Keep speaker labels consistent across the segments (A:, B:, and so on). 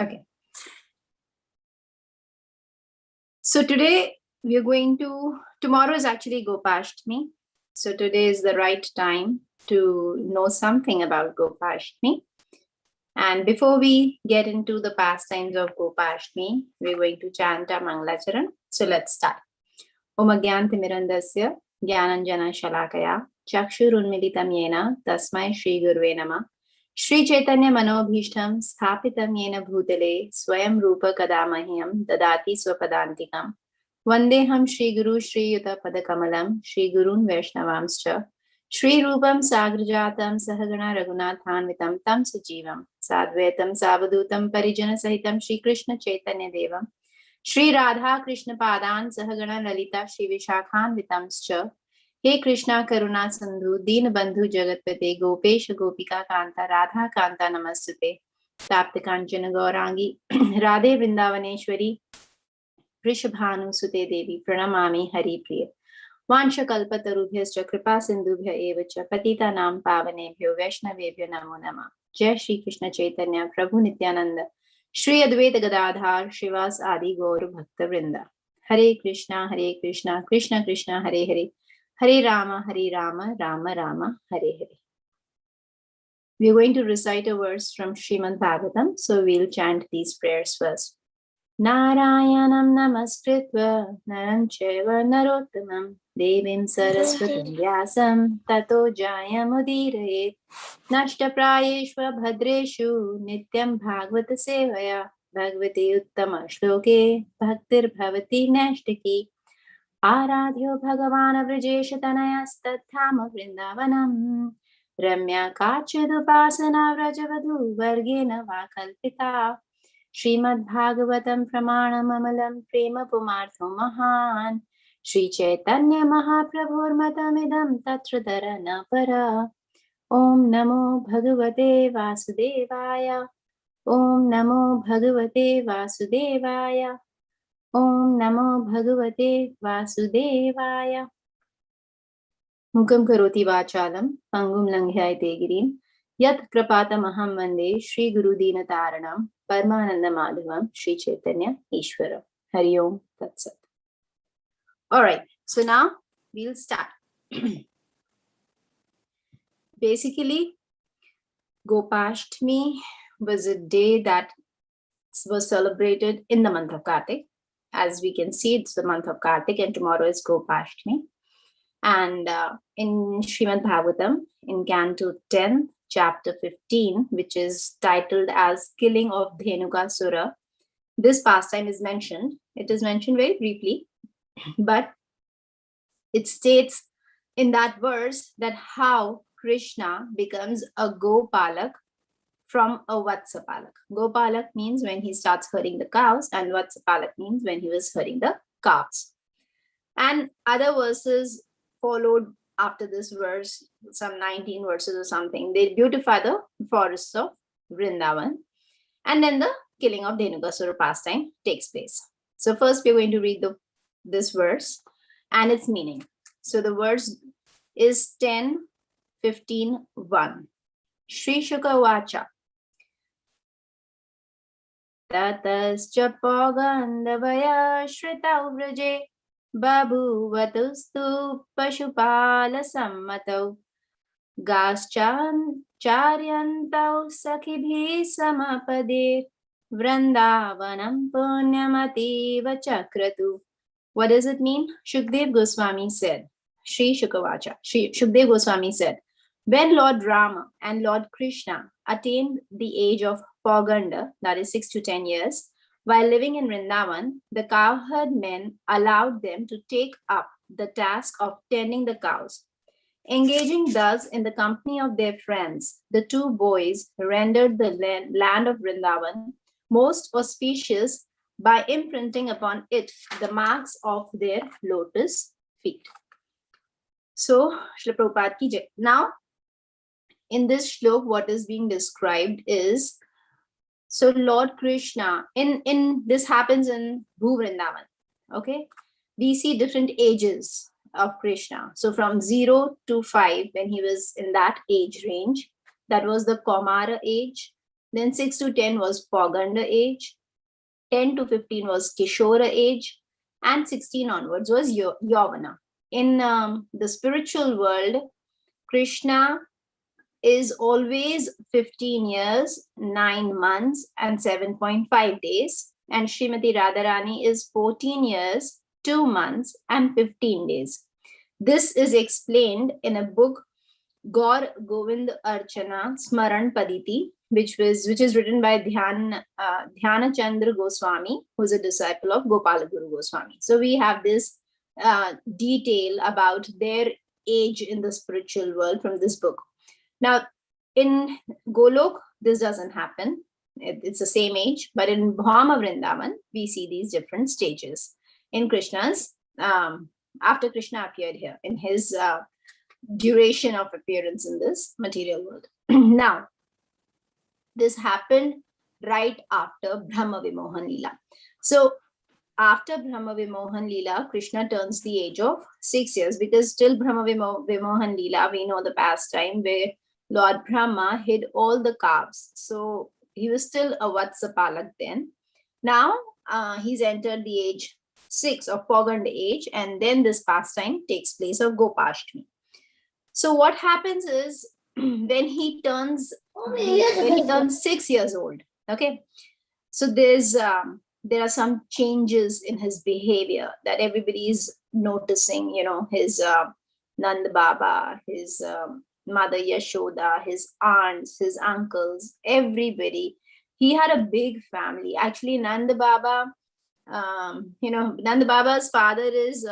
A: Okay. So today we are going to, tomorrow is actually Gopashtami. So today is the right time to know something about Gopashtami. And before we get into the pastimes of Gopashtami, we're going to chant our Mangalacharan. So let's start. Om Agyantimirandasya Gyananjana Shalakaya Chakshurunmilitam Yena Tasmai Shri Gurve Namah Shri Chaitanya Manobhishtam Sthapitam Yena Bhutale Swayam Rupa Kadamahyam Dadati Swapadantikam Vandeham Shri Guru Shri Yuta Padakamalam Shri Gurun Vaishnavamscha Shri Rupam Sagrajatam Sahagana Raghunathanvitam Tam Sajivam Sadvaitam Savadutam Parijana Sahitam Shri Krishna Chaitanya Devam Shri Radha Krishna Padan Sahagana Lalita Shri Vishakhan Vitamscha He Krishna Karuna Sandhu Deen Bandhu Jagatpate Gopesha Gopika Kanta Radha Kanta Namastute Tapta Kanchana Gaurangi Radhe Vrindavaneshwari Rishabhanu Sute Devi Pranamami Hari Priya Vansha Kalpatarubhyascha Kripa Sindhubhya Evacha Patita Nam Pavanebhyo Vaishnavebhyo Namo Namah Jai Shri Krishna Chaitanya Prabhu Nityananda Shri Advaita Gadadhar Shivas Adi Gaur Bhakta Vrinda Hare Krishna Krishna Krishna Hare Hare Hare Rama Rama Rama Hare Hare. We are going to recite a verse from Srimad Bhagavatam, so we'll chant these prayers first. Narayanam namaskritva naram chaiva narottamam devim saraswatam vyasam tato jayamudiraye nashtaprayeshva bhadreshu nityam bhagavata sevaya bhagavati uttama shloke bhaktir bhavati nashtaki आराध्यो भगवान् व्रजेशतनयस्तत्थाम वृन्दावनम् रम्या काचिदुपासना व्रजवधू वर्गेण वा कल्पिता श्रीमद्भागवतं प्रमाणममलं प्रेम पुमार्थो महान् श्रीचैतन्य महाप्रभुर्मतमिदं तत्र न परा ॐ नमो भगवते वासुदेवाय ॐ नमो भगवते वासुदेवाय Om Namo Bhagavate Vasudevaya. Mukam karoti vachalam pangum langhyaite girim yat krapata maham vande Shri Guru Dina Taranam Paramananda Madhavam Shri Chaitanya Ishwaram. Hari Om Tat Sat. All right, so now we'll start. Basically, Gopashtami was a day that was celebrated in the month of Kartik. As we can see, it's the month of Kartik and tomorrow is Gopashtami. And in Srimad Bhagavatam, in Canto 10, chapter 15, which is titled as Killing of Dhenukasura, this pastime is mentioned. It is mentioned very briefly, but it states in that verse that how Krishna becomes a Gopalak from a Vatsapalak. Gopalak means when he starts herding the cows, and Vatsapalak means when he was herding the calves. And other verses followed after this verse, some 19 verses or something. They beautify the forests of Vrindavan. And then the killing of Dhenukasura pastime takes place. So first we're going to read this verse and its meaning. So the verse is 10:15:1. Shri Shuka Vacha. Tatascha pogandavaya shritau vraje babhuvatustu pashupala sammatau gaschan charyantau sakhibhi samapade vrindavanam punyamativa chakratu. What does it mean? Shukdev Goswami said, Shri Shukavacha, Shukdev Goswami said, when Lord Rama and Lord Krishna attained the age of Poganda, that is 6 to 10 years, while living in Vrindavan, the cowherd men allowed them to take up the task of tending the cows. Engaging thus in the company of their friends, the two boys rendered the land of Vrindavan most auspicious by imprinting upon it the marks of their lotus feet. So, Srila Prabhupada ki jai. Now, in this shlok, what is being described is, so Lord Krishna, in this happens in Bhu Vrindavan, okay? We see different ages of Krishna. So from 0 to 5, when he was in that age range, that was the Kaumara age. Then 6 to 10 was Poganda age. 10 to 15 was Kishora age. And 16 onwards was Yavana. In the spiritual world, Krishna is always 15 years, 9 months, and 7.5 days. And Srimati Radharani is 14 years, 2 months, and 15 days. This is explained in a book, Gaur Govind Archana Smaran Paditi, which is written by Dhyana Chandra Goswami, who is a disciple of Gopala Guru Goswami. So we have this detail about their age in the spiritual world from this book. Now, in Golok, this doesn't happen. It's the same age, but in Bhama Vrindavan, we see these different stages in Krishna's, after Krishna appeared here, in his duration of appearance in this material world. Now, this happened right after Brahma Vimohan Leela. So, after Brahma Vimohan Leela, Krishna turns the age of 6 years, because till Brahma Vimohan Leela, we know the pastime where Lord Brahma hid all the calves. So he was still a Vatsapalak then. Now he's entered the age 6 of Pogand age, and then this pastime takes place of Gopashtami. So what happens is when he turns 6 years old, okay, so there are some changes in his behavior that everybody is noticing. You know, his Nand Baba, his mother Yashoda, his aunts, his uncles, everybody. He had a big family. Actually, Nand Baba, Nand Baba's father is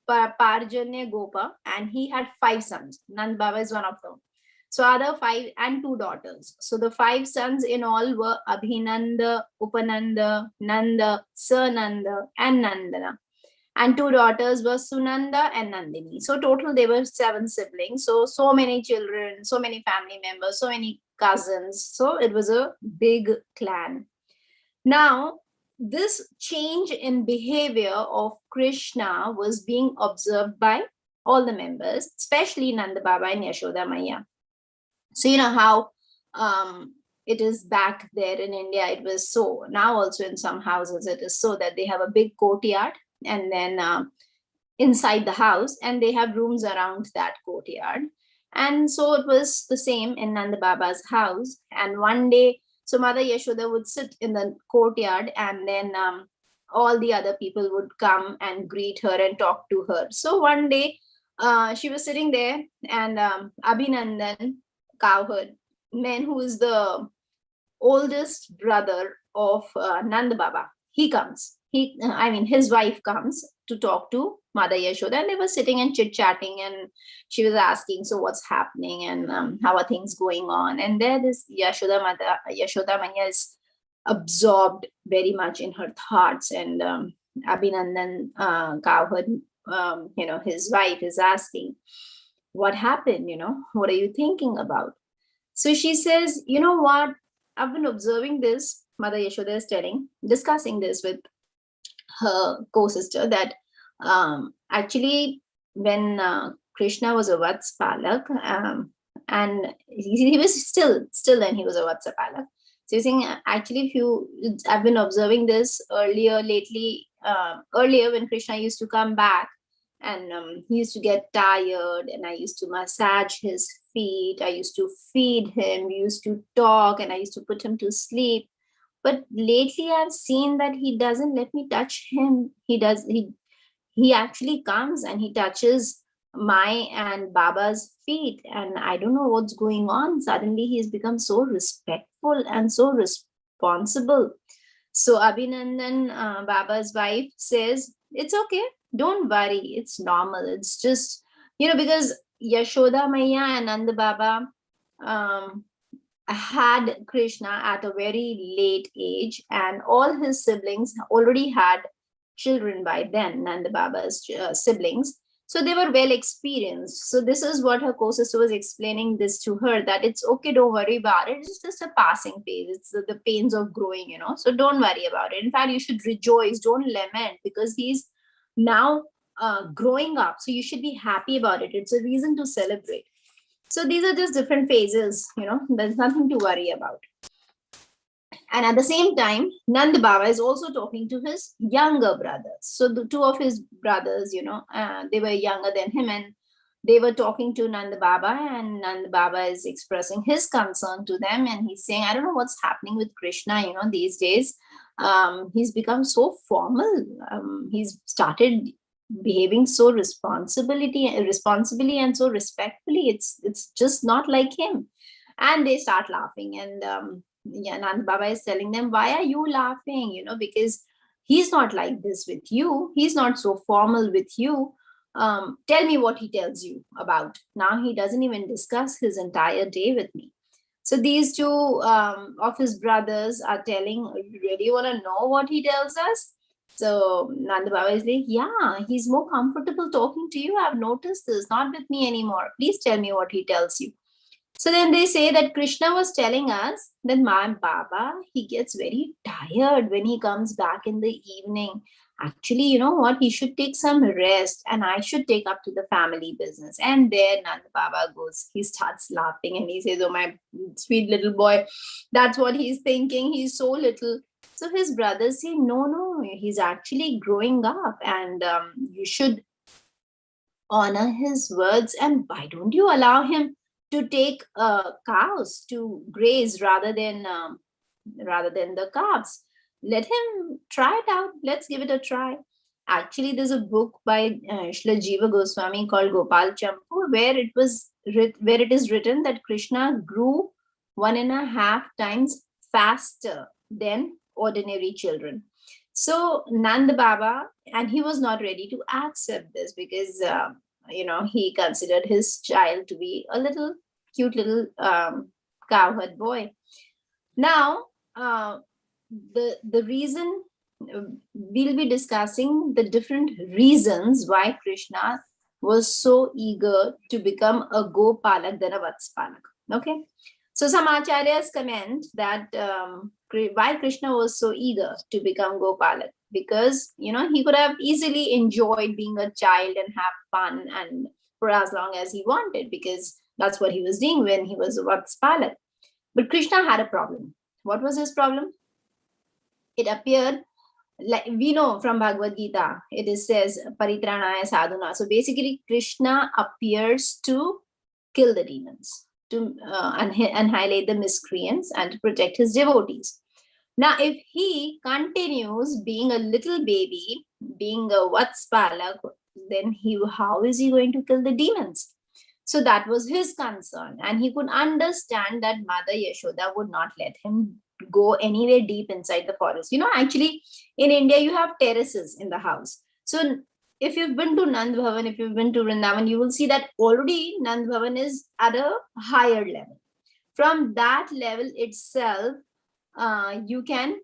A: Parjanya Gopa, and he had 5 sons. Nand Baba is one of them. So other 5 and 2 daughters. So the 5 sons in all were Abhinanda, Upananda, Nanda, Sananda, and Nandana. And 2 daughters were Sunanda and Nandini. So total there were 7 siblings. So many children, so many family members, so many cousins. So it was a big clan. Now, this change in behavior of Krishna was being observed by all the members, especially Nanda Baba and Yashoda Maya. So you know how it is back there in India, it was so. Now also in some houses it is so that they have a big courtyard, and then inside the house, and they have rooms around that courtyard. And so it was the same in Nanda Baba's house. And one day, so Mother Yashoda would sit in the courtyard, and then all the other people would come and greet her and talk to her. So one day she was sitting there, and Abhinandan Cowherd, who is the oldest brother of Nanda Baba, he comes. His wife comes to talk to Mother Yashoda, and they were sitting and chit-chatting, and she was asking, so what's happening, and how are things going on? And there this Yashoda Maya is absorbed very much in her thoughts, and Abhinandan Cowherd, his wife is asking, what happened, what are you thinking about? So she says, you know what, I've been observing this. Mother Yashoda is discussing this with her co-sister, that actually when Krishna was a Vatspalak, and he was still then he was a Vatsapalak. So you're saying, actually, I've been observing this earlier when Krishna used to come back, and he used to get tired, and I used to massage his feet, I used to feed him, we used to talk, and I used to put him to sleep. But lately I've seen that he doesn't let me touch him. He actually comes and he touches my and Baba's feet, and I don't know what's going on. Suddenly he's become so respectful and so responsible. So Abhinandan, Baba's wife, says, it's okay, don't worry, it's normal. It's just, because Yashoda Maya and Nanda Baba had Krishna at a very late age, and all his siblings already had children by then, Nanda Baba's siblings. So they were well experienced. So this is what her co-sister was explaining this to her, that it's okay, don't worry about it. It's just a passing phase. It's the pains of growing, So don't worry about it. In fact, you should rejoice, don't lament, because he's now growing up. So you should be happy about it. It's a reason to celebrate. So these are just different phases, there's nothing to worry about. And at the same time, Nand Baba is also talking to his younger brothers. So the two of his brothers, they were younger than him, and they were talking to Nand Baba, and Nand Baba is expressing his concern to them. And he's saying, I don't know what's happening with Krishna, these days. He's become so formal. He's started behaving so responsibly and so respectfully. It's just not like him. And they start laughing. And Nand Baba is telling them, why are you laughing? Because he's not like this with you. He's not so formal with you. Tell me what he tells you about. Now he doesn't even discuss his entire day with me. So these two of his brothers are telling, you really want to know what he tells us? So Nanda Baba is like, yeah, he's more comfortable talking to you. I've noticed this, not with me anymore. Please tell me what he tells you. So then they say that Krishna was telling us that my Baba, he gets very tired when he comes back in the evening. Actually, you know what? He should take some rest and I should take up to the family business. And there Nanda Baba goes, he starts laughing and he says, oh, my sweet little boy, that's what he's thinking. He's so little. So his brothers say, no, he's actually growing up and you should honor his words. And why don't you allow him to take cows to graze rather than the calves? Let him try it out. Let's give it a try. Actually, there's a book by Srila Jiva Goswami called Gopal Champu, where it is written that Krishna grew 1.5 times faster than ordinary children. So Nand Baba, and he was not ready to accept this because he considered his child to be a little cute little cowherd boy. Now, the reason we'll be discussing the different reasons why Krishna was so eager to become a Gopalak than a Vatspalak. Okay, so some acharyas comment that why Krishna was so eager to become Gopalak, because he could have easily enjoyed being a child and have fun and for as long as he wanted, because that's what he was doing when he was a Vatspalak. But Krishna had a problem. What was his problem? It appeared, like we know from Bhagavad Gita, it says paritranaya sadhuna. So basically Krishna appears to kill the demons, to annihilate the miscreants and to protect his devotees. Now, if he continues being a little baby, being a Vatspalak, then how is he going to kill the demons? So that was his concern. And he could understand that Mother Yashoda would not let him go anywhere deep inside the forest. Actually, in India, you have terraces in the house. So if you've been to Nand Bhavan, if you've been to Vrindavan, you will see that already Nand Bhavan is at a higher level. From that level itself, you can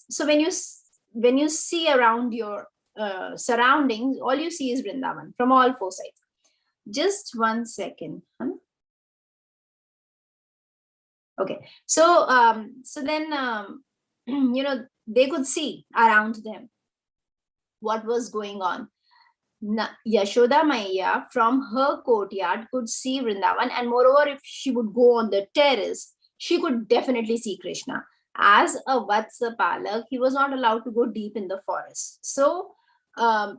A: so when you see around your surroundings, all you see is Vrindavan from all four sides. Just 1 second. Okay, so then they could see around them what was going on. Yashoda Maiya from her courtyard could see Vrindavan, and moreover, if she would go on the terrace, she could definitely see Krishna. As a Vatsapalak, he was not allowed to go deep in the forest. So what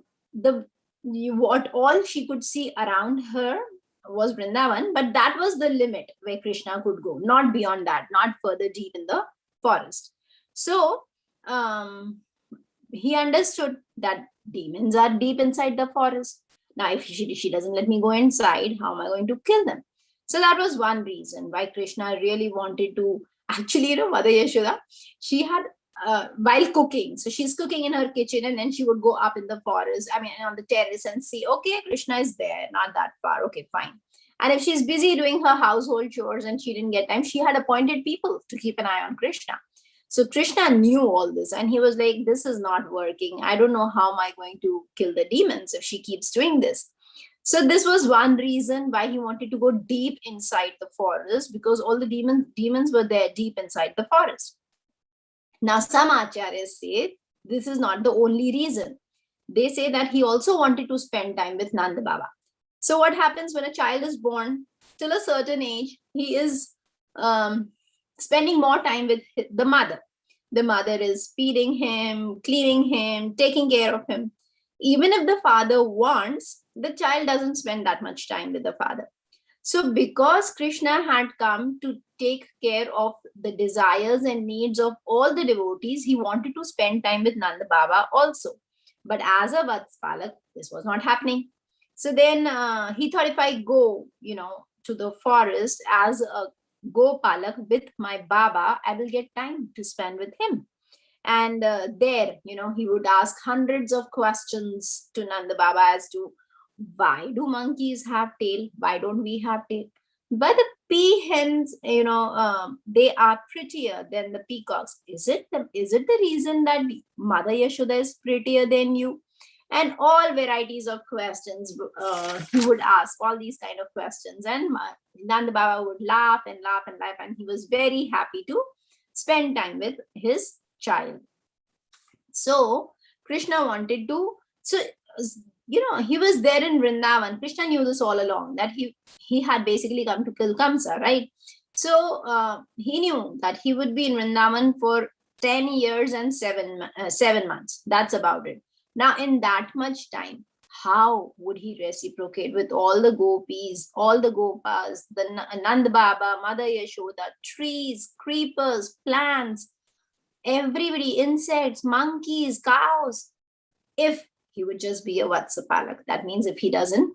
A: all she could see around her was Vrindavan, but that was the limit where Krishna could go, not beyond that, not further deep in the forest. So he understood that demons are deep inside the forest. Now, if she doesn't let me go inside, how am I going to kill them? So that was one reason why Krishna really wanted to, actually, Mother Yashoda, she had, while cooking, so she's cooking in her kitchen and then she would go up in the forest, on the terrace and see, okay, Krishna is there, not that far, okay, fine. And if she's busy doing her household chores and she didn't get time, she had appointed people to keep an eye on Krishna. So Krishna knew all this and he was like, this is not working. I don't know how am I going to kill the demons if she keeps doing this. So this was one reason why he wanted to go deep inside the forest, because all the demons were there deep inside the forest. Now, some acharyas say this is not the only reason. They say that he also wanted to spend time with Nanda Baba. So what happens when a child is born? Till a certain age, he is spending more time with the mother. The mother is feeding him, cleaning him, taking care of him. Even if the father wants, the child doesn't spend that much time with the father. So because Krishna had come to take care of the desires and needs of all the devotees, he wanted to spend time with Nanda Baba also. But as a Vatspalak, this was not happening. So then he thought, if I go, to the forest as a Gopalak with my Baba, I will get time to spend with him. And there, he would ask hundreds of questions to Nanda Baba as to, why do monkeys have tail? Why don't we have tail? But the peahens, they are prettier than the peacocks. Is it the reason that Mother Yashoda is prettier than you? And all varieties of questions he would ask, all these kind of questions. And Nanda Baba would laugh and laugh and laugh, and he was very happy to spend time with his child. So Krishna wanted to, so he was there in Vrindavan. Krishna knew this all along, that he had basically come to kill Kamsa, right? So he knew that he would be in Vrindavan for 10 years and 7 months. That's about it. Now, in that much time, how would he reciprocate with all the gopis, all the gopas, the Nand Baba, Mother Yashoda, trees, creepers, plants, everybody, insects, monkeys, cows, if he would just be a Vatsapalak? That means if he doesn't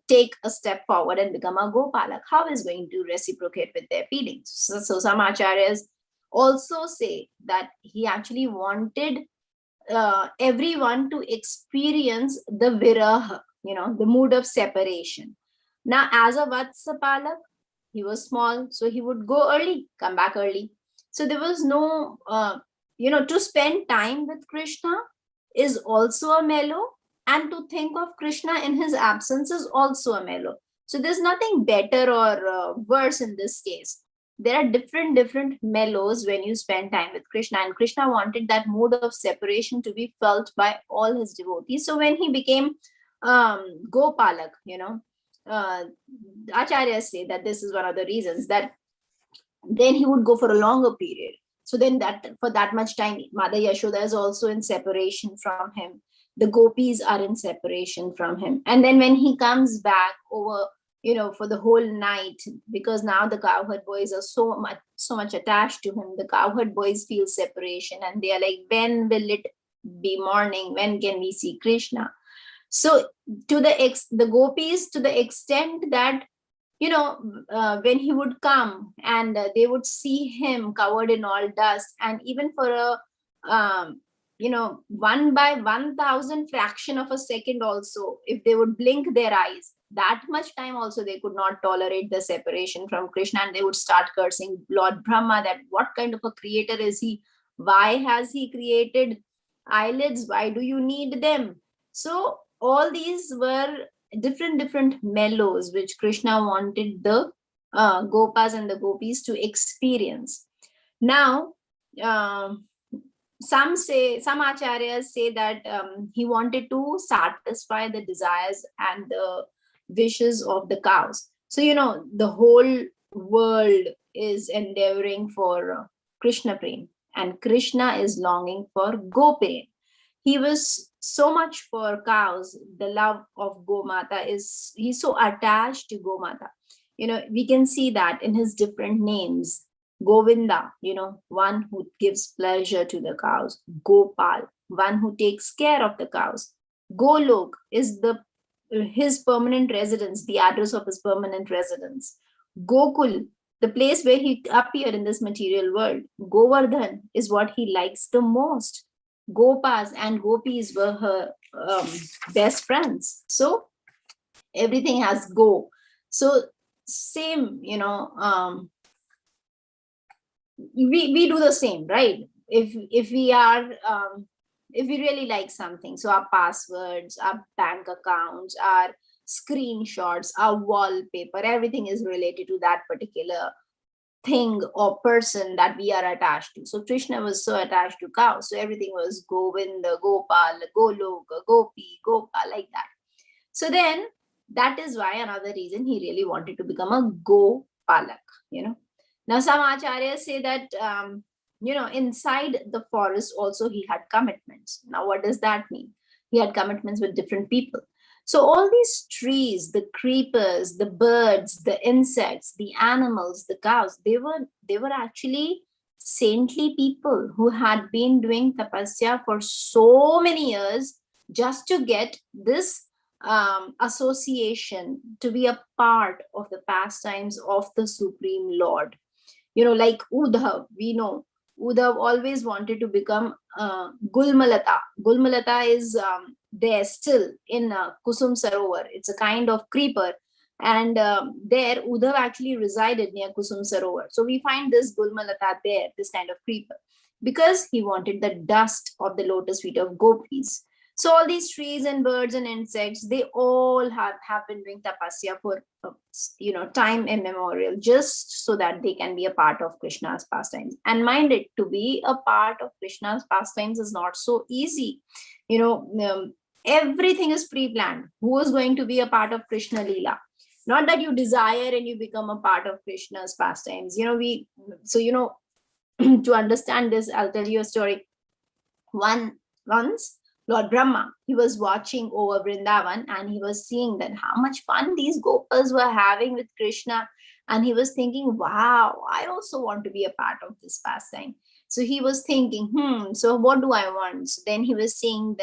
A: take a step forward and become a Gopalak, how is going to reciprocate with their feelings? So some acharyas also say that he actually wanted everyone to experience the viraha, the mood of separation. Now, as a Vatsapalak, he was small, so he would go early, come back early. So there was no, to spend time with Krishna is also a mellow, and to think of Krishna in his absence is also a mellow. So there's nothing better or worse in this case. There are different mellows when you spend time with Krishna, and Krishna wanted that mood of separation to be felt by all his devotees. So when he became Gopalak, acharyas say that this is one of the reasons, that then he would go for a longer period. So then that for that much time, Mother Yashoda is also in separation from him. The gopis are in separation from him. And then when he comes back over, for the whole night, because now the cowherd boys are so much attached to him, the cowherd boys feel separation, and they are like, when will it be morning? When can we see Krishna? So to the gopis, to the extent that when he would come and they would see him covered in all dust, and even for a 1 by 1,000 fraction of a second also, if they would blink their eyes, that much time also they could not tolerate the separation from Krishna, and they would start cursing Lord Brahma, that what kind of a creator is he? Why has he created eyelids? Why do you need them? So all these were different mellows which Krishna wanted the gopas and the gopis to experience. Now, some acharyas say that he wanted to satisfy the desires and the wishes of the cows. So the whole world is endeavoring for Krishna prem, and Krishna is longing for Goprem. He was so much for cows. The love of Gomata is, he's so attached to Gomata. We can see that in his different names. Govinda, one who gives pleasure to the cows. Gopal, one who takes care of the cows. Golok is his permanent residence, the address of his permanent residence. Gokul, the place where he appeared in this material world. Govardhan is what he likes the most. Gopas and gopis were her best friends. So everything has go. So same, we do the same, right? If we are if we really like something, so our passwords, our bank accounts, our screenshots, our wallpaper, everything is related to that particular thing or person that we are attached to. So Krishna was so attached to cows, so everything was Govinda, Gopal, Golok, Gopi, Gopa, like that. So then that is why another reason he really wanted to become a Gopalak, Now, some acharyas say that, inside the forest also he had commitments. Now, what does that mean? He had commitments with different people. So all these trees, the creepers, the birds, the insects, the animals, the cows, they were actually saintly people who had been doing tapasya for so many years just to get this association, to be a part of the pastimes of the Supreme Lord. Like Uddhav, we know Uddhav always wanted to become Gulmalata. Gulmalata is there still in Kusum Sarovar. It's a kind of creeper. And there, Uddhav actually resided near Kusum Sarovar. So we find this Gulmalata there, this kind of creeper, because he wanted the dust of the lotus feet of gopis. So all these trees and birds and insects, they all have been doing tapasya for time immemorial, just so that they can be a part of Krishna's pastimes. And mind it, to be a part of Krishna's pastimes is not so easy. Everything is pre-planned. Who is going to be a part of Krishna Leela? Not that you desire and you become a part of Krishna's pastimes. To understand this, I'll tell you a story. Once Lord Brahma, he was watching over Vrindavan, and he was seeing that how much fun these gopas were having with Krishna. And he was thinking, wow, I also want to be a part of this pastime. So he was thinking, so what do I want? So then he was seeing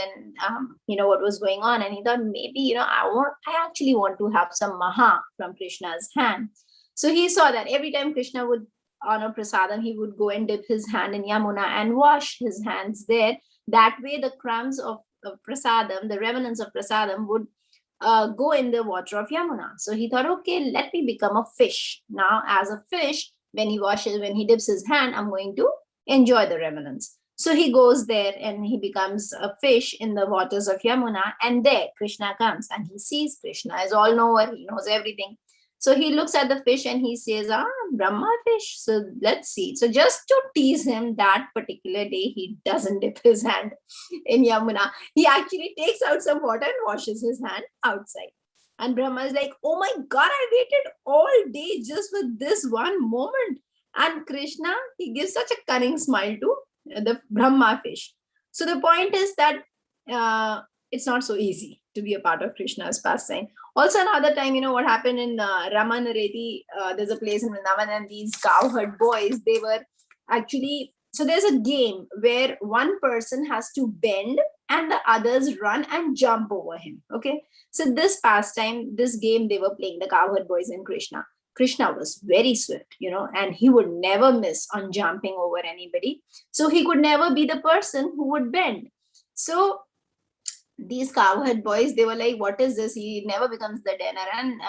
A: what was going on. And he thought, maybe, I actually want to have some maha from Krishna's hand. So he saw that every time Krishna would honor prasadam, he would go and dip his hand in Yamuna and wash his hands there. That way, the crumbs of prasadam, the remnants of prasadam, would go in the water of Yamuna. So he thought, okay, let me become a fish. Now, as a fish, when he dips his hand, I'm going to enjoy the remnants. So he goes there and he becomes a fish in the waters of Yamuna. And there, Krishna comes and he sees Krishna is all knower. He knows everything. So he looks at the fish and he says, Brahma fish. So let's see. So just to tease him, that particular day, he doesn't dip his hand in Yamuna. He actually takes out some water and washes his hand outside. And Brahma is like, oh my God, I waited all day just for this one moment. And Krishna, he gives such a cunning smile to the Brahma fish. So the point is that it's not so easy to be a part of Krishna's pastime. Also, another time, what happened in Ramanareti, there's a place in Vrindavan, and these cowherd boys, they were actually, so there's a game where one person has to bend and the others run and jump over him. Okay. So this pastime, this game, they were playing, the cowherd boys and Krishna. Krishna was very swift, and he would never miss on jumping over anybody. So he could never be the person who would bend. So these cowherd boys, they were like, what is this? He never becomes the dinner, and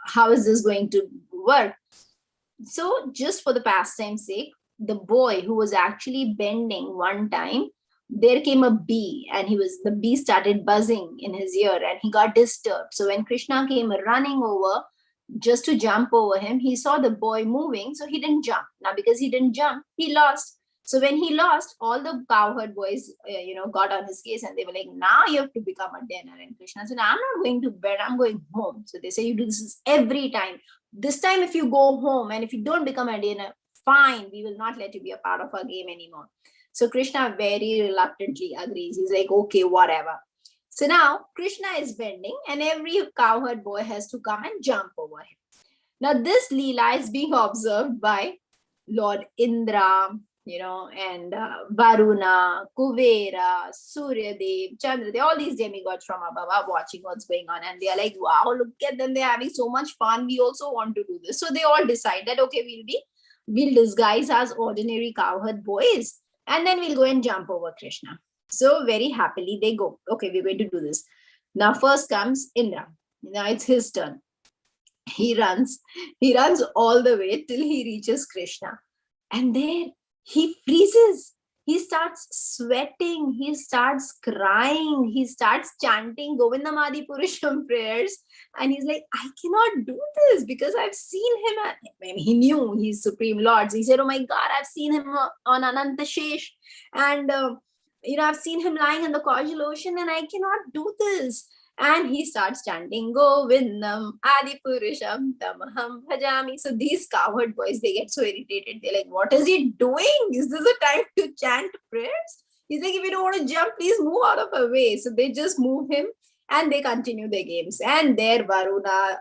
A: how is this going to work? So just for the pastime's sake, the boy who was actually bending, one time there came a bee, and the bee started buzzing in his ear, and he got disturbed. So when Krishna came running over just to jump over him, he saw the boy moving, so he didn't jump. Now because he didn't jump, he lost. So when he lost, all the cowherd boys, got on his case, and they were like, now you have to become a dinner. And Krishna said, I'm not going to bed, I'm going home. So they say, you do this every time. This time, if you go home and if you don't become a dinner, fine, we will not let you be a part of our game anymore. So Krishna very reluctantly agrees. He's like, okay, whatever. So now Krishna is bending, and every cowherd boy has to come and jump over him. Now this Leela is being observed by Lord Indra, and Varuna, Kuvera, Suryadev, Chandradev, all these demigods from above are watching what's going on. And they are like, wow, look at them. They're having so much fun. We also want to do this. So they all decide that, okay, we'll disguise as ordinary cowherd boys, and then we'll go and jump over Krishna. So very happily they go, okay, we're going to do this. Now first comes Indra. Now it's his turn. He runs all the way till he reaches Krishna. And there he freezes. He starts sweating. He starts crying. He starts chanting Govindam Adi Purusham prayers. And he's like, I cannot do this because I've seen him. He knew he's Supreme Lord. So he said, oh my God, I've seen him on Ananta Shesh. And, I've seen him lying in the causal ocean, and I cannot do this. And he starts chanting Govindam Adipurusham Tamaham Bhajami. So these cowherd boys, they get so irritated. They're like, what is he doing? Is this a time to chant prayers? He's like, if you don't want to jump, please move out of our way. So they just move him and they continue their games. And there Varuna,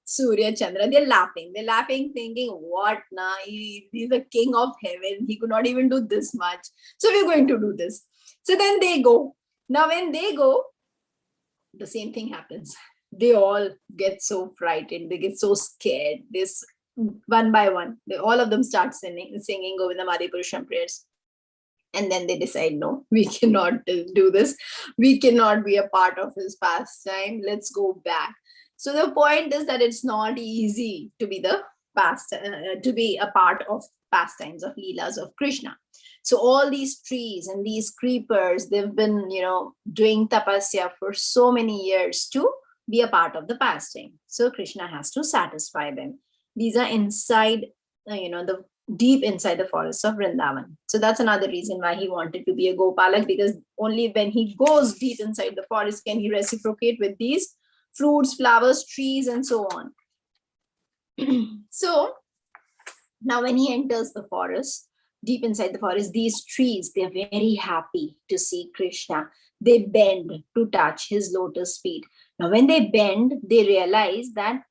A: Surya, Chandra, they're laughing. They're laughing, thinking, what na? He's the king of heaven. He could not even do this much. So we're going to do this. So then they go. Now, when they go, the same thing happens. They all get so frightened. They get so scared. This one by one, all of them start singing Govindam Adipurusham prayers. And then they decide, no, we cannot do this. We cannot be a part of his pastime. Let's go back. So the point is that it's not easy to be to be a part of pastimes of Leelas of Krishna. So all these trees and these creepers, they've been, doing tapasya for so many years to be a part of the pastime. So Krishna has to satisfy them. These are inside, the deep inside the forests of Vrindavan. So that's another reason why he wanted to be a Gopalak, because only when he goes deep inside the forest can he reciprocate with these fruits, flowers, trees, and so on. So now when he enters the forest, deep inside the forest, these trees, they're very happy to see Krishna. They bend to touch his lotus feet. Now when they bend, they realize that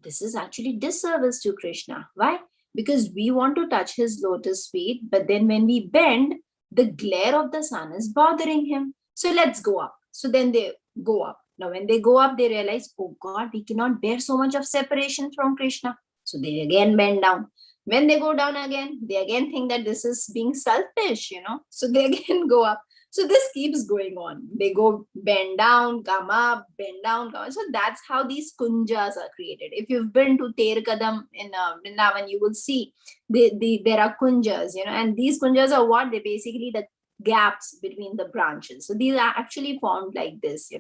A: this is actually disservice to Krishna. Why? Because we want to touch his lotus feet, but then when we bend, the glare of the sun is bothering him. So let's go up. So then they go up. Now, when they go up, they realize, oh God, we cannot bear so much of separation from Krishna. So they again bend down. When they go down again, they again think that this is being selfish, So they again go up. So this keeps going on. They go bend down, come up, bend down, come up. So that's how these kunjas are created. If you've been to Terkadam in Vrindavan, you will see there are kunjas, and these kunjas are what? They're basically the gaps between the branches. So these are actually formed like this,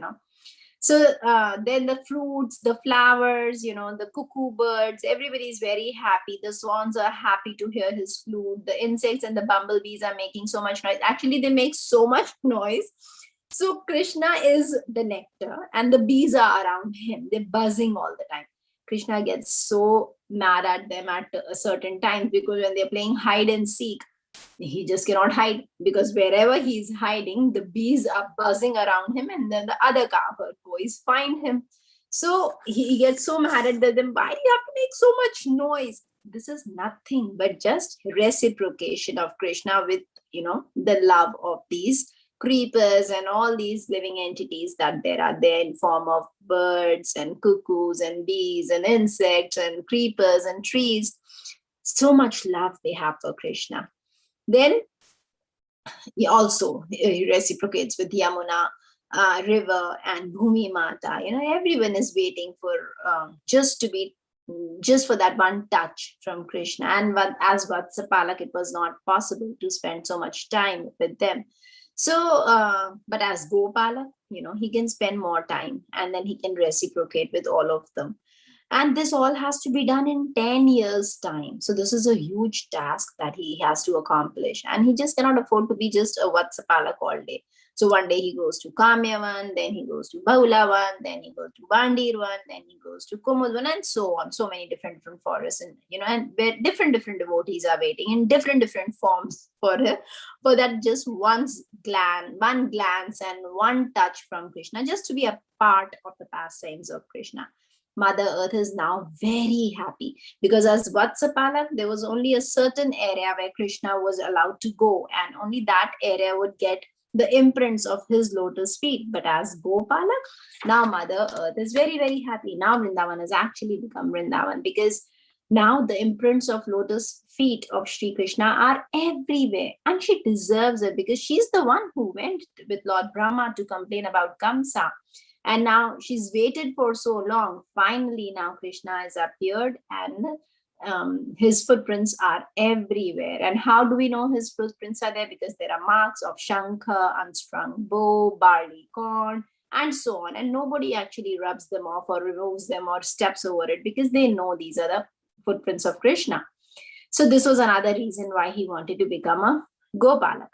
A: So then the fruits, the flowers, the cuckoo birds, everybody is very happy. The swans are happy to hear his flute. The insects and the bumblebees are making so much noise. Actually, they make so much noise. So Krishna is the nectar and the bees are around him. They're buzzing all the time. Krishna gets so mad at them at a certain time, because when they're playing hide and seek, he just cannot hide, because wherever he's hiding, the bees are buzzing around him, and then the other cowherd boys find him. So he gets so mad at them. Why do you have to make so much noise? This is nothing but just reciprocation of Krishna with, the love of these creepers and all these living entities that there are there in form of birds and cuckoos and bees and insects and creepers and trees. So much love they have for Krishna. Then he also reciprocates with Yamuna river and Bhumi Mata. Everyone is waiting for just for that one touch from Krishna. And as Vatsapalak, it was not possible to spend so much time with them. So, but as Gopalak, he can spend more time, and then he can reciprocate with all of them. And this all has to be done in 10 years' time. So this is a huge task that he has to accomplish. And he just cannot afford to be just a Vatsapalak all day. So one day he goes to Kamyavan, then he goes to Bahulavan, then he goes to Bandirvan, then he goes to Kumudvan, and so on. So many different forests, and where different devotees are waiting in different forms for that just one glance and one touch from Krishna, just to be a part of the pastimes of Krishna. Mother Earth is now very happy, because as Vatsapalak, there was only a certain area where Krishna was allowed to go, and only that area would get the imprints of his lotus feet. But as Gopalak, now Mother Earth is very, very happy. Now Vrindavan has actually become Vrindavan, because now the imprints of lotus feet of Sri Krishna are everywhere, and she deserves it, because she's the one who went with Lord Brahma to complain about Kamsa. And now she's waited for so long. Finally, now Krishna has appeared, and his footprints are everywhere. And how do we know his footprints are there? Because there are marks of Shankha, unstrung bow, barley corn, and so on. And nobody actually rubs them off or removes them or steps over it, because they know these are the footprints of Krishna. So this was another reason why he wanted to become a Gopalak.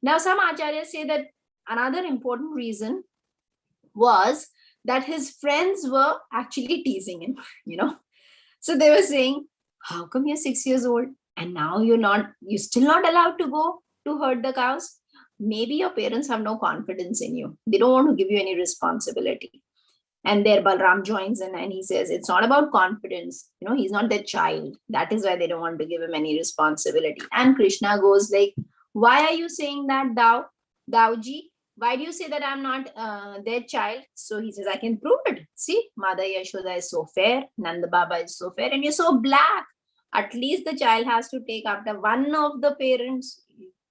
A: Now, some acharyas say that another important reason was that his friends were actually teasing him, you know. So they were saying, how come you're 6 years old and now you're still not allowed to go to herd the cows? Maybe your parents have no confidence in you. They don't want to give you any responsibility. And there Balram joins in and he says, it's not about confidence. You know, he's not their child. That is why they don't want to give him any responsibility. And Krishna goes like, why are you saying that, Dauji? Why do you say that I'm not their child? So he says, I can prove it. See, Mother Yashoda is so fair, Nanda Baba is so fair, and you're so black. At least the child has to take after one of the parents.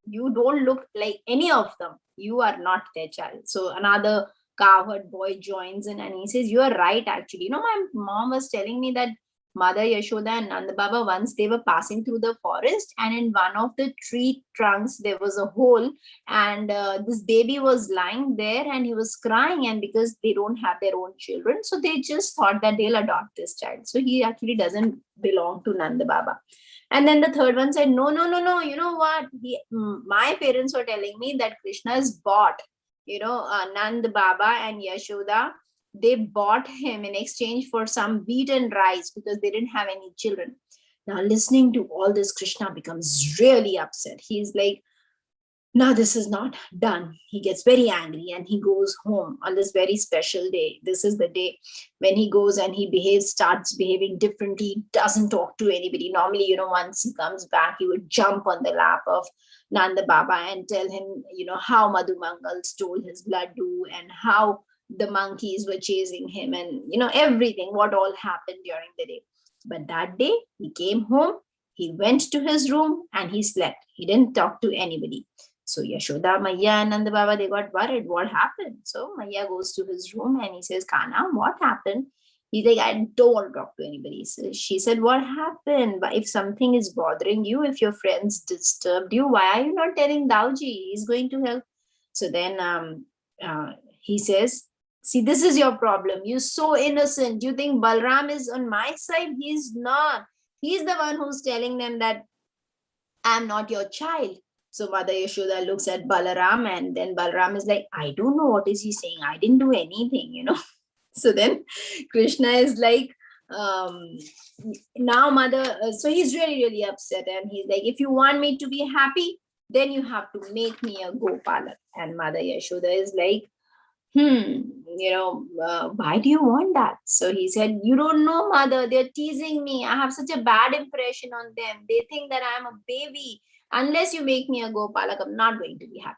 A: You don't look like any of them. You are not their child. So another cowherd boy joins in and he says, you are right, actually. You know, my mom was telling me that Mother Yashoda and Nanda Baba, once they were passing through the forest, and in one of the tree trunks there was a hole, and this baby was lying there and he was crying, and because they don't have their own children, so they just thought that they'll adopt this child. So he actually doesn't belong to Nanda Baba. And then the third one said, no, no, no, no, you know what? My parents were telling me that Krishna is bought. You know, Nand Baba and Yashoda, they bought him in exchange for some wheat and rice because they didn't have any children. Now, listening to all this, Krishna becomes really upset. He's like, no, this is not done. He gets very angry and he goes home on this very special day. This is the day when he goes and he starts behaving differently, doesn't talk to anybody. Normally, you know, once he comes back, he would jump on the lap of Nanda Baba and tell him, you know, how Madhu Mangal stole his laddu and how the monkeys were chasing him and, you know, everything, what all happened during the day. But that day, he came home, he went to his room and he slept. He didn't talk to anybody. So Yashoda, Maya, and Nanda Baba, they got worried. What happened? So Maya goes to his room and he says, Kana, what happened? He's like, I don't want to talk to anybody. So she said, what happened? If something is bothering you, if your friends disturbed you, why are you not telling Dauji? He's going to help. So then he says, see, this is your problem. You're so innocent. You think Balram is on my side? He's not. He's the one who's telling them that I'm not your child. So Mother Yashoda looks at Balaram and then Balaram is like, I don't know what is he saying. I didn't do anything, you know. So then Krishna is like, now Mother, so he's really, really upset. And he's like, if you want me to be happy, then you have to make me a Gopala. And Mother Yashoda is like, you know, why do you want that? So he said, you don't know, Mother, they're teasing me. I have such a bad impression on them. They think that I'm a baby. Unless you make me a Gopalak, I'm not going to be happy.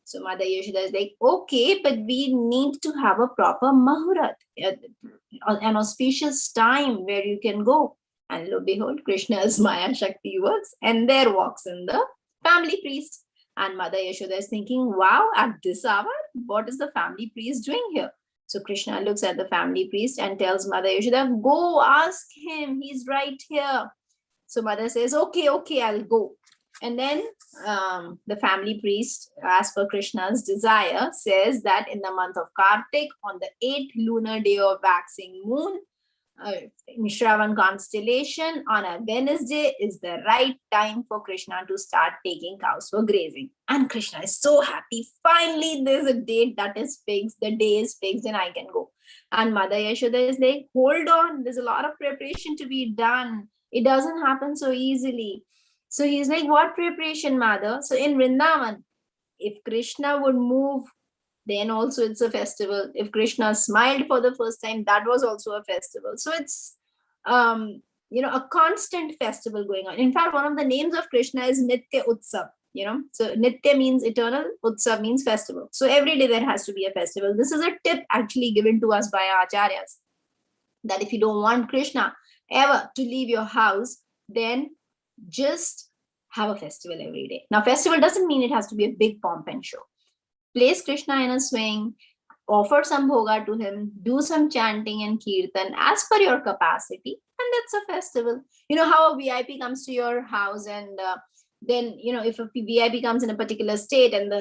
A: So Mother Yashoda is like, okay, but we need to have a proper Mahurat, an auspicious time where you can go. And lo behold, Krishna's Maya Shakti works, and there walks in the family priest. And Mother Yashoda is thinking, wow, at this hour, what is the family priest doing here? So Krishna looks at the family priest and tells Mother Yashoda, go ask him, he's right here. So Mother says, okay, I'll go. And then the family priest, as per Krishna's desire, says that in the month of Kartik, on the 8th lunar day of waxing moon, in Shravan constellation, on a Wednesday is the right time for Krishna to start taking cows for grazing. And Krishna is so happy. Finally, there's a date that is fixed. The day is fixed and I can go. And Mother Yashoda is like, hold on, there's a lot of preparation to be done. It doesn't happen so easily. So he's like, what preparation, Mother? So in Vrindavan, if Krishna would move, then also it's a festival. If Krishna smiled for the first time, that was also a festival. So it's, you know, a constant festival going on. In fact, one of the names of Krishna is Nitya Utsav, you know. So Nitya means eternal, Utsav means festival. So every day there has to be a festival. This is a tip actually given to us by our acharyas, that if you don't want Krishna ever to leave your house, then just have a festival every day. Now, festival doesn't mean it has to be a big pomp and show. Place Krishna in a swing, offer some bhoga to him, do some chanting and kirtan as per your capacity, and that's a festival. You know how a VIP comes to your house and then, you know, if a VIP comes in a particular state and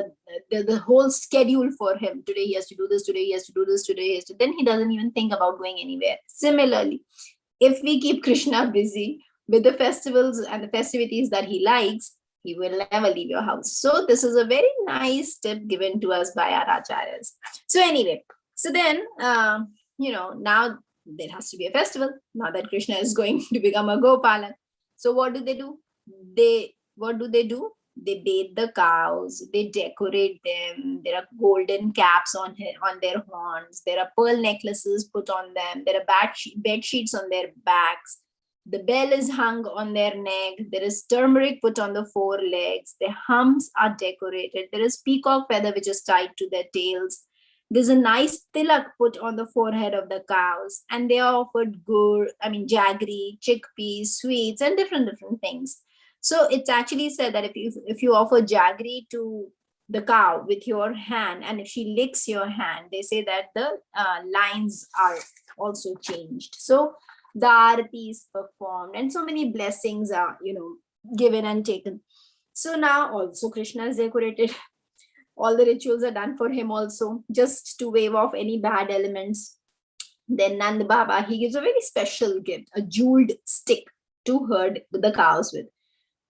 A: the whole schedule for him, today he has to do this, today he has to do this, today he has to, then he doesn't even think about going anywhere. Similarly, if we keep Krishna busy with the festivals and the festivities that he likes, he will never leave your house. So this is a very nice tip given to us by our acharyas. So anyway, So then, now there has to be a festival. Now that Krishna is going to become a Gopalan. So what do? What do? They bathe the cows, they decorate them. There are golden caps on their horns. There are pearl necklaces put on them. There are bed sheets on their backs. The bell is hung on their neck. There is turmeric put on the forelegs. Their humps are decorated. There is peacock feather which is tied to their tails. There's a nice tilak put on the forehead of the cows, and they are offered jaggery, chickpeas, sweets, and different things. So it's actually said that if you offer jaggery to the cow with your hand, and if she licks your hand, they say that the lines are also changed. So the arati is performed, and so many blessings are given and taken. So now also Krishna is decorated. All the rituals are done for him also, just to wave off any bad elements. Then Nand Baba, he gives a very special gift, a jeweled stick to herd the cows with.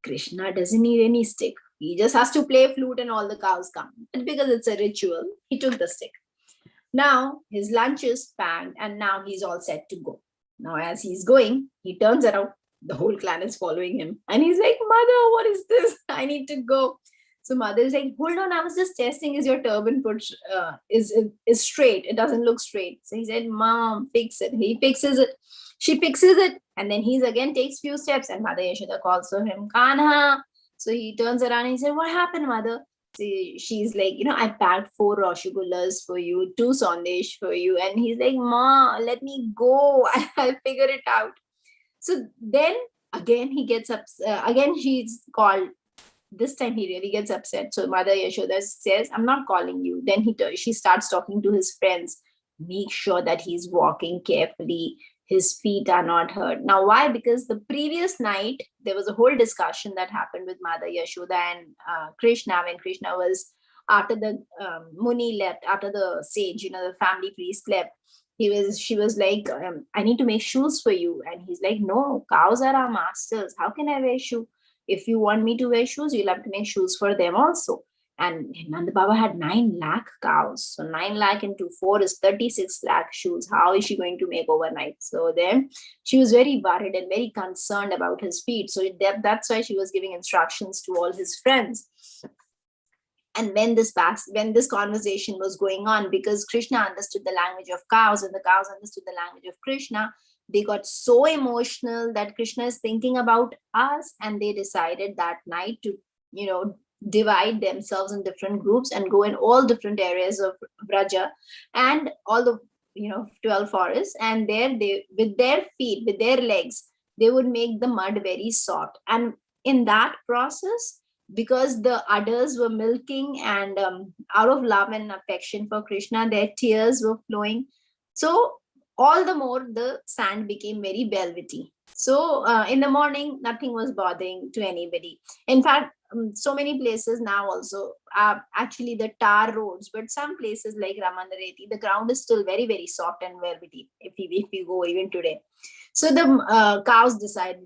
A: Krishna doesn't need any stick. He just has to play flute and all the cows come. But because it's a ritual, he took the stick. Now his lunch is packed and now he's all set to go. Now as he's going, he turns around. The whole clan is following him. And he's like, Mother, what is this? I need to go. So mother is like, hold on, I was just testing, is your turban is straight? It doesn't look straight. So he said, Mom, fix it. He fixes it. She fixes it. And then he's again takes few steps and Mother Yashoda calls for him, Kanha. So he turns around and he said, what happened, Mother? So she's like, I packed 4 Rosgulas for you, 2 Sandesh for you. And he's like, Ma, let me go. I'll figure it out. So then again he gets up. Again she's called. This time he really gets upset. So Mother Yashoda says, I'm not calling you. Then she starts talking to his friends. Make sure that he's walking carefully. His feet are not hurt. Now, why? Because the previous night, there was a whole discussion that happened with Mother Yashoda and Krishna, when Krishna was, after the Muni left, after the sage, the family priest left. She was like, I need to make shoes for you. And he's like, no, cows are our masters. How can I wear shoes? If you want me to wear shoes, you'll have to make shoes for them also. And Nanda Baba had 9 lakh cows. So 9 lakh into 4 is 36 lakh shoes. How is she going to make overnight? So then she was very worried and very concerned about his feet. So that's why she was giving instructions to all his friends. And when this conversation was going on, because Krishna understood the language of cows and the cows understood the language of Krishna, they got so emotional that Krishna is thinking about us, and they decided that night to, divide themselves in different groups and go in all different areas of Braja and all the, 12 forests. And there they, with their feet, with their legs, they would make the mud very soft. And in that process, because the udders were milking and out of love and affection for Krishna, their tears were flowing. So all the more the sand became very velvety. So in the morning, nothing was bothering to anybody. In fact, so many places now also are actually the tar roads, but some places like Ramanareti, the ground is still very, very soft and velvety if you go even today. So the cows decided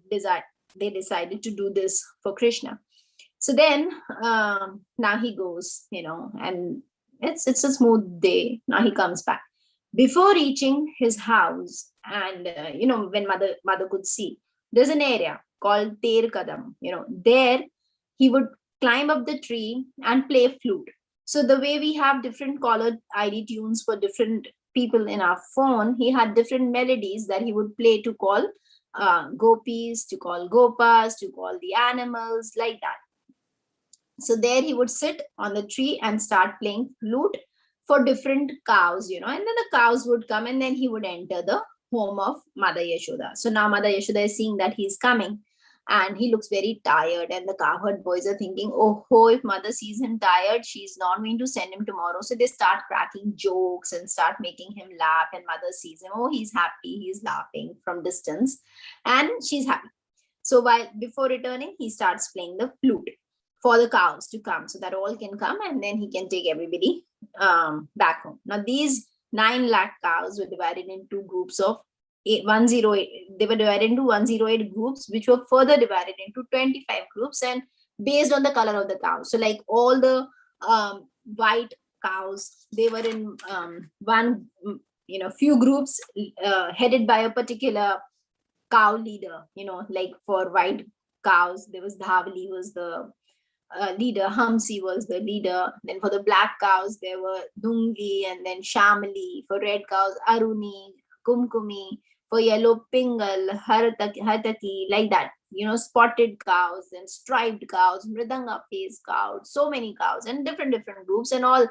A: to do this for Krishna. So then now he goes, and it's a smooth day. Now he comes back. Before reaching his house, and when mother could see, there's an area called Ter Kadam. There he would climb up the tree and play flute. So the way we have different colored ID tunes for different people in our phone, he had different melodies that he would play to call gopis, to call gopas, to call the animals, like that. So there he would sit on the tree and start playing flute for different cows, and then the cows would come and then he would enter the home of Mother Yashoda. So now Mother Yashoda is seeing that he's coming and he looks very tired, and the cowherd boys are thinking, oh, if Mother sees him tired, she's not going to send him tomorrow. So they start cracking jokes and start making him laugh, and Mother sees him, oh, he's happy, he's laughing from distance, and she's happy. So before returning, he starts playing the flute for the cows to come, so that all can come and then he can take everybody back home. Now these 9 lakh cows were divided into groups of 108. They were divided into 108 groups, which were further divided into 25 groups, and based on the color of the cow. So like all the white cows. They were in one, few groups headed by a particular cow leader. Like for white cows, there was Dhavali was the leader, Hamsi was the leader. Then for the black cows, there were Dungi and then Shamali. For red cows, Aruni, Kumkumi. For yellow, Pingal, Hartaki, like that. Spotted cows and striped cows, Mridanga faced cows, so many cows and different groups, and all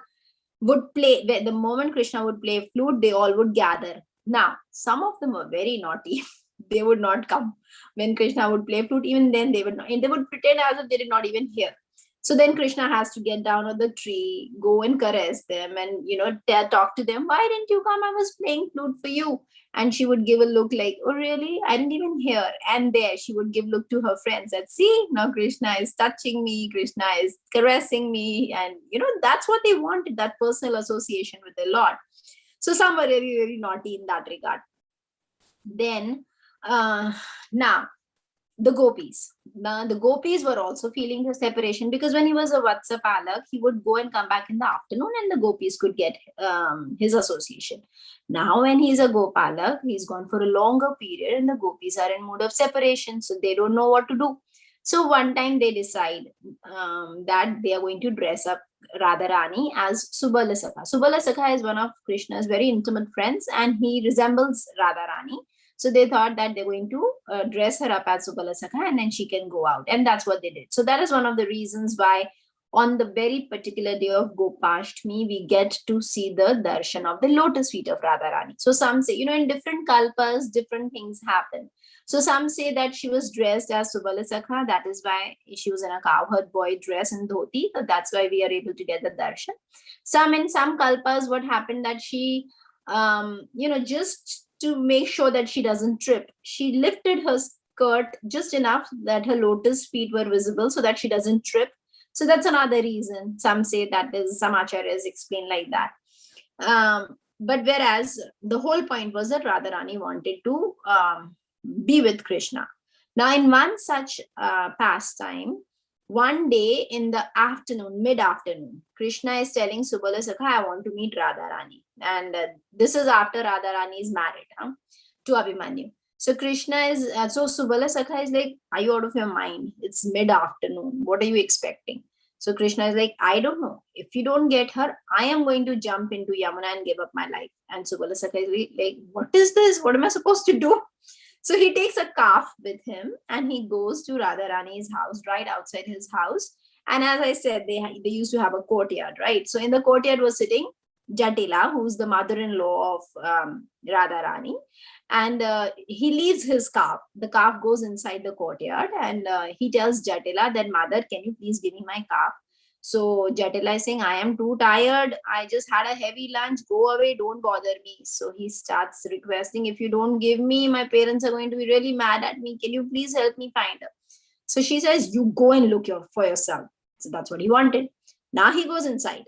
A: would play. The moment Krishna would play flute, they all would gather. Now, some of them were very naughty. They would not come when Krishna would play flute. Even then, they would not, and they would pretend as if they did not even hear. So then Krishna has to get down on the tree, go and caress them, and talk to them. Why didn't you come? I was playing flute for you. And she would give a look like, oh really? I didn't even hear. And there she would give look to her friends that, see, now Krishna is touching me, Krishna is caressing me. And that's what they wanted, that personal association with the Lord. So some were really, really naughty in that regard. Then now the gopis. Now, the gopis were also feeling the separation, because when he was a Vatsapalak, he would go and come back in the afternoon and the gopis could get his association. Now, when he's a Gopalak, he's gone for a longer period and the gopis are in mood of separation. So they don't know what to do. So one time they decide that they are going to dress up Radharani as Subalasakha. Subalasakha is one of Krishna's very intimate friends and he resembles Radharani. So they thought that they're going to dress her up as Subalasakha and then she can go out. And that's what they did. So that is one of the reasons why on the very particular day of Gopashtami, we get to see the darshan of the lotus feet of Radharani. So some say, in different kalpas, different things happen. So some say that she was dressed as Subalasakha. That is why she was in a cowherd boy dress and dhoti. So that's why we are able to get the darshan. In some kalpas, what happened that she, just to make sure that she doesn't trip, she lifted her skirt just enough that her lotus feet were visible so that she doesn't trip. So that's another reason. Some say that is, some acharyas explain like that. But whereas the whole point was that Radharani wanted to be with Krishna. Now, in one such pastime, one day in the afternoon, mid-afternoon, Krishna is telling Subalasakha, I want to meet Radharani. And this is after Radharani is married to Abhimanyu. So Krishna is, so Subalasakha is like, are you out of your mind? It's mid-afternoon. What are you expecting? So Krishna is like, I don't know. If you don't get her, I am going to jump into Yamuna and give up my life. And Subalasakha is like, what is this? What am I supposed to do? So he takes a calf with him and he goes to Radharani's house, right outside his house. And as I said, they used to have a courtyard, right? So in the courtyard was sitting Jatila, who's the mother-in-law of Radharani. And he leaves his calf. The calf goes inside the courtyard and he tells Jatila that, mother, can you please give me my calf? So Jatila is saying, I am too tired. I just had a heavy lunch. Go away. Don't bother me. So he starts requesting, if you don't give me, my parents are going to be really mad at me. Can you please help me find her? So she says, you go and look for yourself. So that's what he wanted. Now he goes inside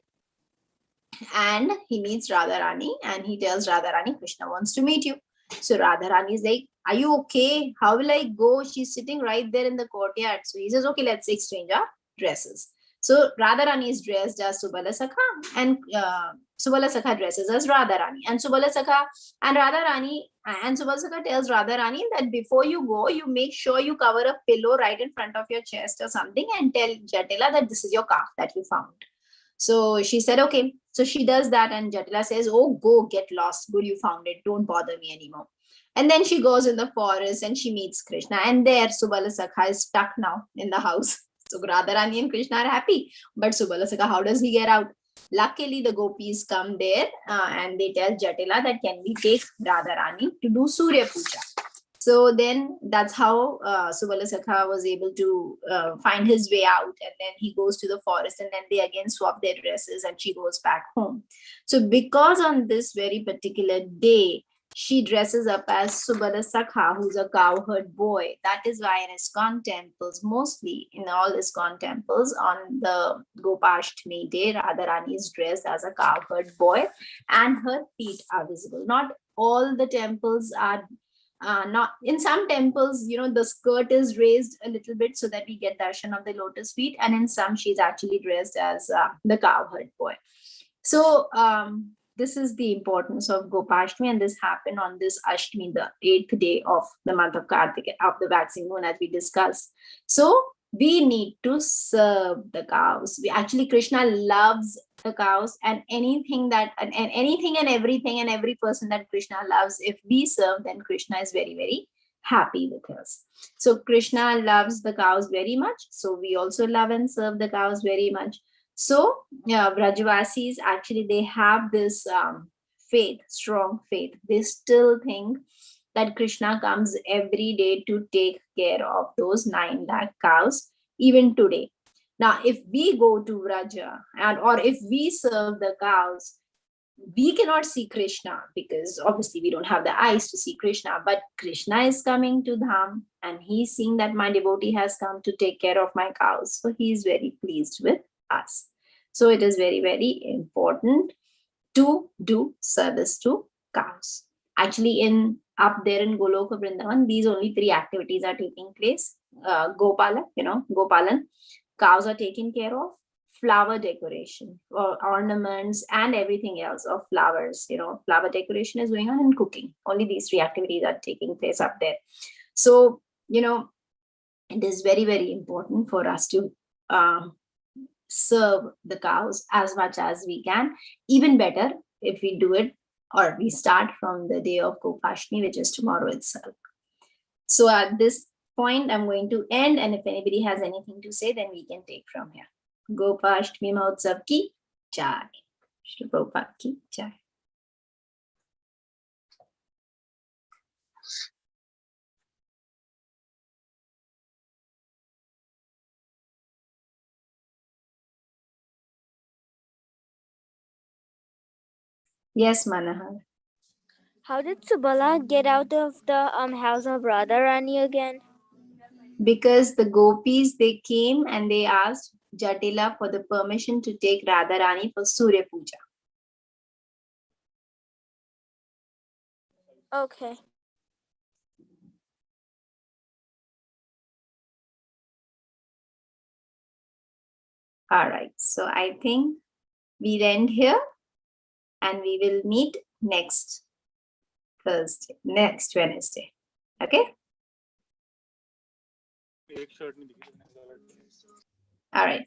A: and he meets Radharani and he tells Radharani, Krishna wants to meet you. So Radharani is like, are you okay? How will I go? She's sitting right there in the courtyard. So he says, okay, let's exchange our dresses. So Radharani is dressed as Subalasakha and Subalasakha dresses as Radharani. And Subalasakha and Radharani and Subalasakha tells Radharani that before you go, you make sure you cover a pillow right in front of your chest or something and tell Jatila that this is your calf that you found. So she said, okay. So she does that and Jatila says, oh, go get lost. Good, you found it. Don't bother me anymore. And then she goes in the forest and she meets Krishna. And there Subalasakha is stuck now in the house. So Radharani and Krishna are happy. But Subalasakha, how does he get out? Luckily, the gopis come there and they tell Jatila that can we take Radharani to do Surya Puja. So then that's how Subalasakha was able to find his way out. And then he goes to the forest and then they again swap their dresses and she goes back home. So because on this very particular day, she dresses up as Subalasakha, who's a cowherd boy. That is why in ISKCON temples, mostly in all ISKCON temples, on the Gopashtami day, Radharani is dressed as a cowherd boy and her feet are visible. Not all the temples are not in some temples, the skirt is raised a little bit so that we get darshan of the lotus feet, and in some she's actually dressed as the cowherd boy. So this is the importance of Gopashtami, and this happened on this Ashtami, the 8th day of the month of Kartika, of the waxing moon, as we discussed. So we need to serve the cows. We actually, Krishna loves the cows, and anything that and anything and everything and every person that Krishna loves, if we serve, then Krishna is very, very happy with us. So Krishna loves the cows very much. So we also love and serve the cows very much. So yeah, Brajavasis actually, they have this faith, strong faith. They still think that Krishna comes every day to take care of those 9 lakh cows, even today. Now, if we go to Vraja or if we serve the cows, we cannot see Krishna, because obviously we don't have the eyes to see Krishna, but Krishna is coming to Dham and he's seeing that my devotee has come to take care of my cows. So he is very pleased with us. So it is very, very important to do service to cows. Actually, in up there in Goloka Vrindavan, these only 3 activities are taking place. Gopala, Gopalan, cows are taken care of, flower decoration or ornaments and everything else of flowers, flower decoration is going on, and cooking. Only these 3 activities are taking place up there. So, it is very, very important for us to serve the cows as much as we can. Even better if we do it, or we start from the day of Gopashtami, which is tomorrow itself. So at this point, I'm going to end, and if anybody has anything to say, then we can take from here. Gopashtami Mahotsav ki jai. Shri Prabhupada ki jai. Yes, Manahar.
B: How did Subala get out of the house of Radharani again?
A: Because the gopis, they came and they asked Jatila for the permission to take Radharani for Surya Puja.
B: Okay.
A: All right. So I think we'll end here, and we will meet next Wednesday. Okay? All right.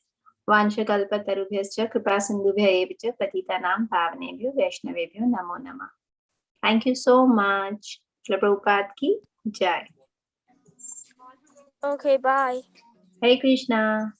A: Vanchakalpatarubhyascha kripasindubhya evacha patitanam pavanebhyo vaishnavebhyo namo namah. Thank you so much. Shri Prabhupada ki jai.
B: Okay, bye.
A: Hare Krishna.